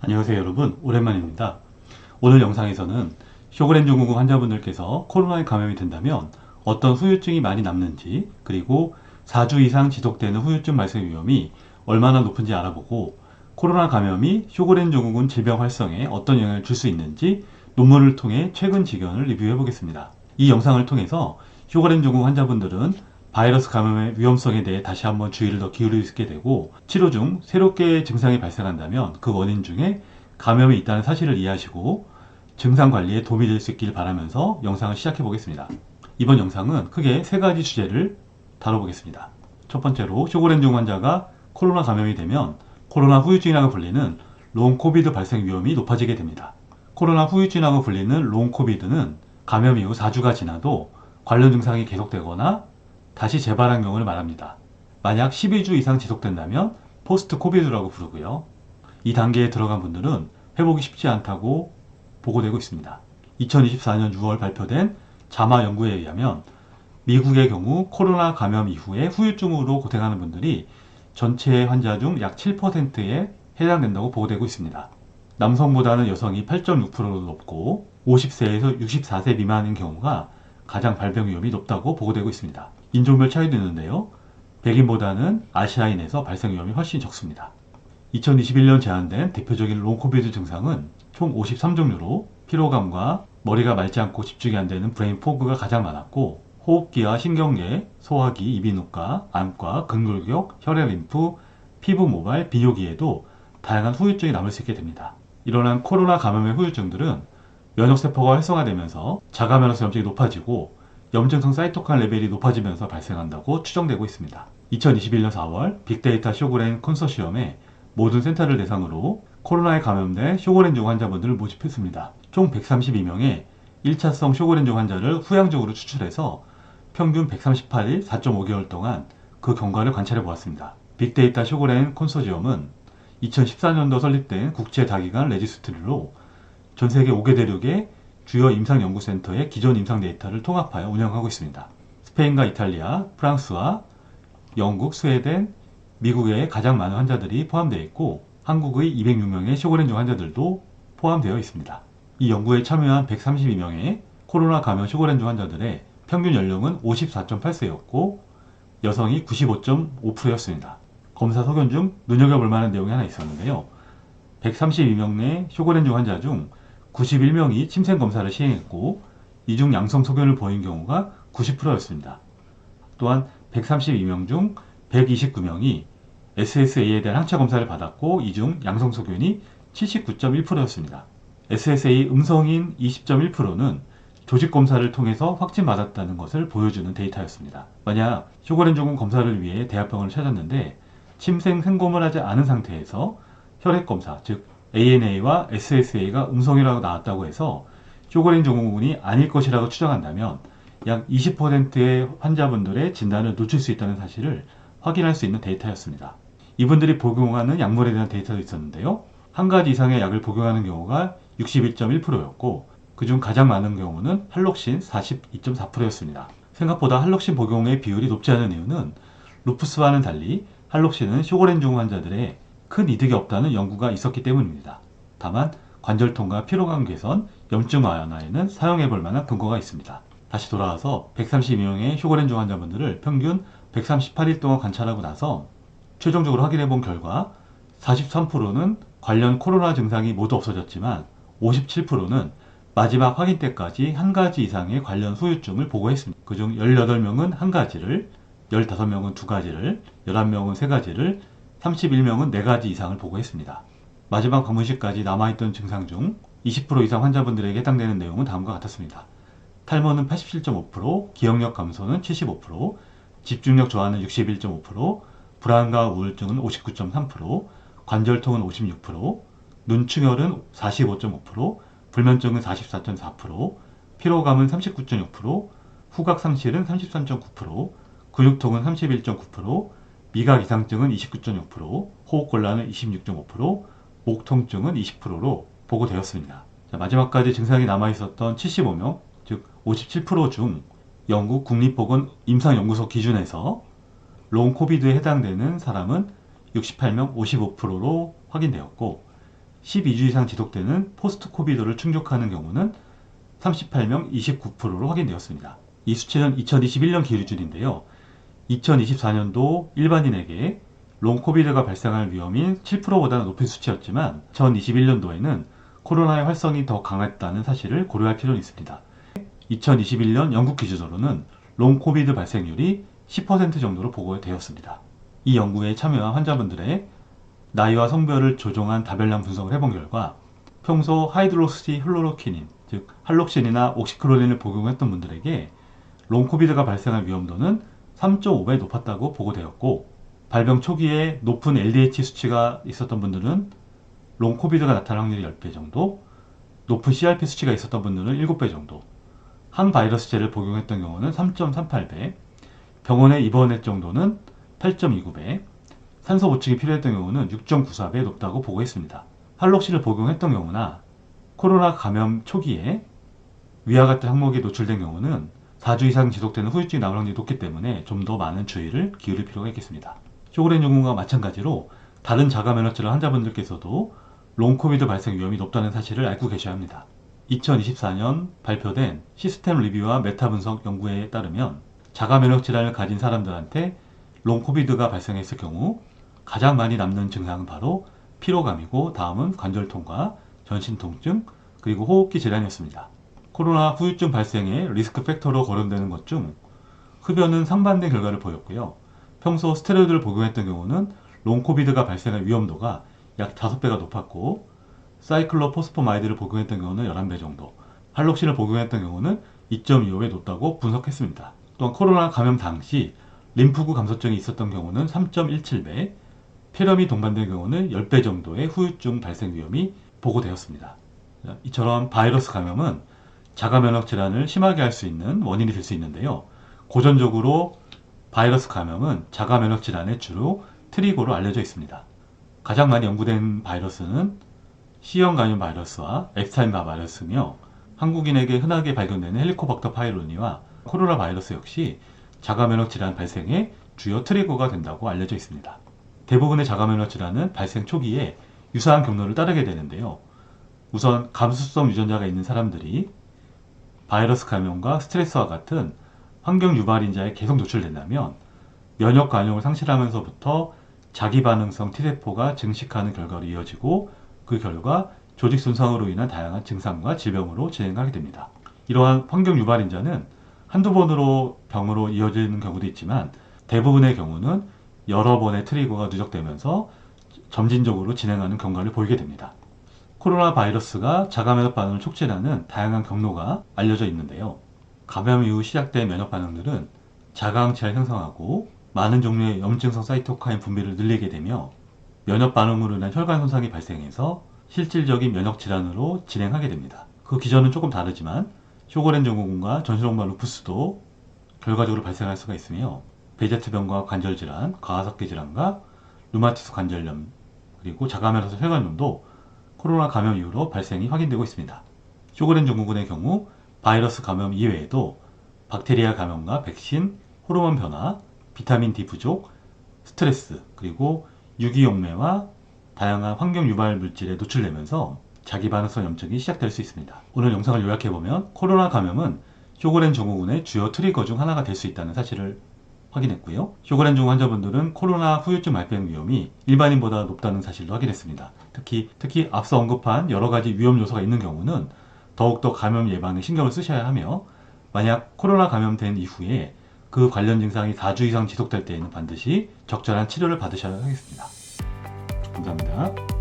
안녕하세요 여러분, 오랜만입니다. 오늘 영상에서는 쇼그렌 증후군 환자분들께서 코로나에 감염이 된다면 어떤 후유증이 많이 남는지, 그리고 4주 이상 지속되는 후유증 발생 위험이 얼마나 높은지 알아보고, 코로나 감염이 쇼그렌 증후군 질병 활성에 어떤 영향을 줄 수 있는지 논문을 통해 최근 지견을 리뷰해 보겠습니다. 이 영상을 통해서 쇼그렌 증후군 환자분들은 바이러스 감염의 위험성에 대해 다시 한번 주의를 더 기울일 수 있게 되고, 치료 중 새롭게 증상이 발생한다면 그 원인 중에 감염이 있다는 사실을 이해하시고 증상 관리에 도움이 될 수 있길 바라면서 영상을 시작해 보겠습니다. 이번 영상은 크게 세 가지 주제를 다뤄보겠습니다. 첫 번째로, 쇼그렌 증후군 환자가 코로나 감염이 되면 코로나 후유증이라고 불리는 롱 코비드 발생 위험이 높아지게 됩니다. 코로나 후유증이라고 불리는 롱 코비드는 감염 이후 4주가 지나도 관련 증상이 계속되거나 다시 재발한 경우를 말합니다. 만약 12주 이상 지속된다면 포스트 코비드라고 부르고요. 이 단계에 들어간 분들은 회복이 쉽지 않다고 보고되고 있습니다. 2024년 6월 발표된 자마 연구에 의하면 미국의 경우 코로나 감염 이후에 후유증으로 고생하는 분들이 전체 환자 중 약 7%에 해당된다고 보고되고 있습니다. 남성보다는 여성이 8.6%로 높고 50세에서 64세 미만인 경우가 가장 발병 위험이 높다고 보고되고 있습니다. 인종별 차이도 있는데요. 백인보다는 아시아인에서 발생 위험이 훨씬 적습니다. 2021년 제한된 대표적인 롱 코비드 증상은 총 53종류로 피로감과 머리가 맑지 않고 집중이 안 되는 브레인 포그가 가장 많았고, 호흡기와 신경계, 소화기, 이비인후과, 안과, 근골격, 혈액 림프, 피부 모발, 비뇨기에도 다양한 후유증이 남을 수 있게 됩니다. 일어난 코로나 감염의 후유증들은 면역세포가 활성화되면서 자가 면역성 염증이 높아지고 염증성 사이토카인 레벨이 높아지면서 발생한다고 추정되고 있습니다. 2021년 4월 빅데이터 쇼그렌 컨소시엄의 모든 센터를 대상으로 코로나에 감염된 쇼그렌 증후군 환자분들을 모집했습니다. 총 132명의 1차성 쇼그렌 증후군 환자를 후양적으로 추출해서 평균 138일 4.5개월 동안 그 경과를 관찰해 보았습니다. 빅데이터 쇼그렌 컨소시엄은 2014년도 설립된 국제다기관 레지스트리로 전세계 5개 대륙의 주요 임상연구센터의 기존 임상 데이터를 통합하여 운영하고 있습니다. 스페인과 이탈리아, 프랑스와 영국, 스웨덴, 미국의 가장 많은 환자들이 포함되어 있고, 한국의 206명의 쇼그렌 증후군 환자들도 포함되어 있습니다. 이 연구에 참여한 132명의 코로나 감염 쇼그렌 증후군 환자들의 평균 연령은 54.8세였고 여성이 95.5%였습니다. 검사 소견 중 눈여겨볼 만한 내용이 하나 있었는데요. 132명의 쇼그렌 증후군 환자 중 91명이 침생 검사를 시행했고, 이 중 양성 소견을 보인 경우가 90%였습니다. 또한 132명 중 129명이 SSA에 대한 항체 검사를 받았고, 이 중 양성 소견이 79.1%였습니다. SSA 음성인 20.1%는 조직 검사를 통해서 확진받았다는 것을 보여주는 데이터였습니다. 만약 쇼그렌 증후군 검사를 위해 대학병원을 찾았는데 침생 생검을 하지 않은 상태에서 혈액 검사, 즉 ANA와 SSA가 음성이라고 나왔다고 해서 쇼그렌 증후군이 아닐 것이라고 추정한다면 약 20%의 환자분들의 진단을 놓칠 수 있다는 사실을 확인할 수 있는 데이터였습니다. 이분들이 복용하는 약물에 대한 데이터도 있었는데요. 한 가지 이상의 약을 복용하는 경우가 61.1%였고 그중 가장 많은 경우는 할록신 42.4%였습니다. 생각보다 할록신 복용의 비율이 높지 않은 이유는 루푸스와는 달리 할록신은 쇼그렌 증후군 환자들의 큰 이득이 없다는 연구가 있었기 때문입니다. 다만 관절통과 피로감 개선, 염증 완화에는 사용해 볼 만한 근거가 있습니다. 다시 돌아와서 132명의 쇼그렌 증후군 환자분들을 평균 138일 동안 관찰하고 나서 최종적으로 확인해 본 결과 43%는 관련 코로나 증상이 모두 없어졌지만 57%는 마지막 확인 때까지 한 가지 이상의 관련 후유증을 보고했습니다. 그중 18명은 한 가지를, 15명은 두 가지를, 11명은 세 가지를, 31명은 4가지 이상을 보고했습니다. 마지막 방문시까지 남아있던 증상 중 20% 이상 환자분들에게 해당되는 내용은 다음과 같았습니다. 탈모는 87.5%, 기억력 감소는 75%, 집중력 저하는 61.5%, 불안과 우울증은 59.3%, 관절통은 56%, 눈충혈은 45.5%, 불면증은 44.4%, 피로감은 39.6%, 후각상실은 33.9%, 근육통은 31.9%, 미각 이상증은 29.6%, 호흡곤란은 26.5%, 목 통증은 20%로 보고되었습니다. 마지막까지 증상이 남아있었던 75명, 즉 57% 중 영국 국립보건 임상연구소 기준에서 롱 코비드에 해당되는 사람은 68명 55%로 확인되었고, 12주 이상 지속되는 포스트 코비드를 충족하는 경우는 38명 29%로 확인되었습니다. 이 수치는 2021년 기준인데요. 2024년도 일반인에게 롱 코비드가 발생할 위험이 7%보다는 높은 수치였지만 2021년도에는 코로나의 활성이 더 강했다는 사실을 고려할 필요는 있습니다. 2021년 영국 기준으로는 롱 코비드 발생률이 10% 정도로 보고되었습니다. 이 연구에 참여한 환자분들의 나이와 성별을 조종한 다별량 분석을 해본 결과 평소 하이드록시 흘로로키닌, 즉 할록신이나 옥시클로린을 복용했던 분들에게 롱 코비드가 발생할 위험도는 3.5배 높았다고 보고되었고, 발병 초기에 높은 LDH 수치가 있었던 분들은 롱 코비드가 나타날 확률이 10배 정도, 높은 CRP 수치가 있었던 분들은 7배 정도, 한 바이러스제를 복용했던 경우는 3.38배, 병원에 입원할 정도는 8.29배, 산소 보충이 필요했던 경우는 6.94배 높다고 보고했습니다. 할록시를 복용했던 경우나 코로나 감염 초기에 위와 같은 항목에 노출된 경우는 4주 이상 지속되는 후유증이 나올 확률이 높기 때문에 좀 더 많은 주의를 기울일 필요가 있겠습니다. 쇼그렌 연구와 마찬가지로 다른 자가 면역 질환 환자분들께서도 롱 코비드 발생 위험이 높다는 사실을 알고 계셔야 합니다. 2024년 발표된 시스템 리뷰와 메타 분석 연구에 따르면 자가 면역 질환을 가진 사람들한테 롱 코비드가 발생했을 경우 가장 많이 남는 증상은 바로 피로감이고, 다음은 관절통과 전신 통증, 그리고 호흡기 질환이었습니다. 코로나 후유증 발생의 리스크 팩터로 거론되는 것 중 흡연은 상반된 결과를 보였고요. 평소 스테로이드를 복용했던 경우는 롱 코비드가 발생할 위험도가 약 5배가 높았고, 사이클로포스포마이드를 복용했던 경우는 11배 정도, 할록신을 복용했던 경우는 2.25배 높다고 분석했습니다. 또한 코로나 감염 당시 림프구 감소증이 있었던 경우는 3.17배, 폐렴이 동반된 경우는 10배 정도의 후유증 발생 위험이 보고되었습니다. 이처럼 바이러스 감염은 자가 면역 질환을 심하게 할 수 있는 원인이 될 수 있는데요. 고전적으로 바이러스 감염은 자가 면역 질환의 주로 트리거로 알려져 있습니다. 가장 많이 연구된 바이러스는 C형 감염 바이러스와 앱스타인 바 바이러스며, 한국인에게 흔하게 발견되는 헬리코박터 파이로니와 코로나 바이러스 역시 자가 면역 질환 발생의 주요 트리거가 된다고 알려져 있습니다. 대부분의 자가 면역 질환은 발생 초기에 유사한 경로를 따르게 되는데요. 우선 감수성 유전자가 있는 사람들이 바이러스 감염과 스트레스와 같은 환경 유발인자에 계속 노출된다면 면역 관용을 상실하면서부터 자기 반응성 T세포가 증식하는 결과로 이어지고, 그 결과 조직 손상으로 인한 다양한 증상과 질병으로 진행하게 됩니다. 이러한 환경 유발인자는 한두 번으로 병으로 이어지는 경우도 있지만 대부분의 경우는 여러 번의 트리거가 누적되면서 점진적으로 진행하는 경과를 보이게 됩니다. 코로나 바이러스가 자가 면역 반응을 촉진하는 다양한 경로가 알려져 있는데요. 감염 이후 시작된 면역 반응들은 자가항체를 형성하고 많은 종류의 염증성 사이토카인 분비를 늘리게 되며, 면역 반응으로 인한 혈관 손상이 발생해서 실질적인 면역 질환으로 진행하게 됩니다. 그 기전은 조금 다르지만 쇼그렌 증후군과 전신홍반 루푸스도 결과적으로 발생할 수가 있으며, 베제트병과 관절질환, 과하석계 질환과 류마티스 관절염, 그리고 자가면역 혈관염도 코로나 감염 이후로 발생이 확인되고 있습니다. 쇼그렌 증후군의 경우 바이러스 감염 이외에도 박테리아 감염과 백신, 호르몬 변화, 비타민 D 부족, 스트레스, 그리고 유기용매와 다양한 환경 유발 물질에 노출되면서 자기 반응성 염증이 시작될 수 있습니다. 오늘 영상을 요약해보면 코로나 감염은 쇼그렌 증후군의 주요 트리거 중 하나가 될 수 있다는 사실을 확인했고요. 쇼그렌 증후군 환자분들은 코로나 후유증 발병 위험이 일반인보다 높다는 사실도 확인했습니다. 특히 앞서 언급한 여러 가지 위험 요소가 있는 경우는 더욱더 감염 예방에 신경을 쓰셔야 하며, 만약 코로나 감염된 이후에 그 관련 증상이 4주 이상 지속될 때에는 반드시 적절한 치료를 받으셔야 하겠습니다. 감사합니다.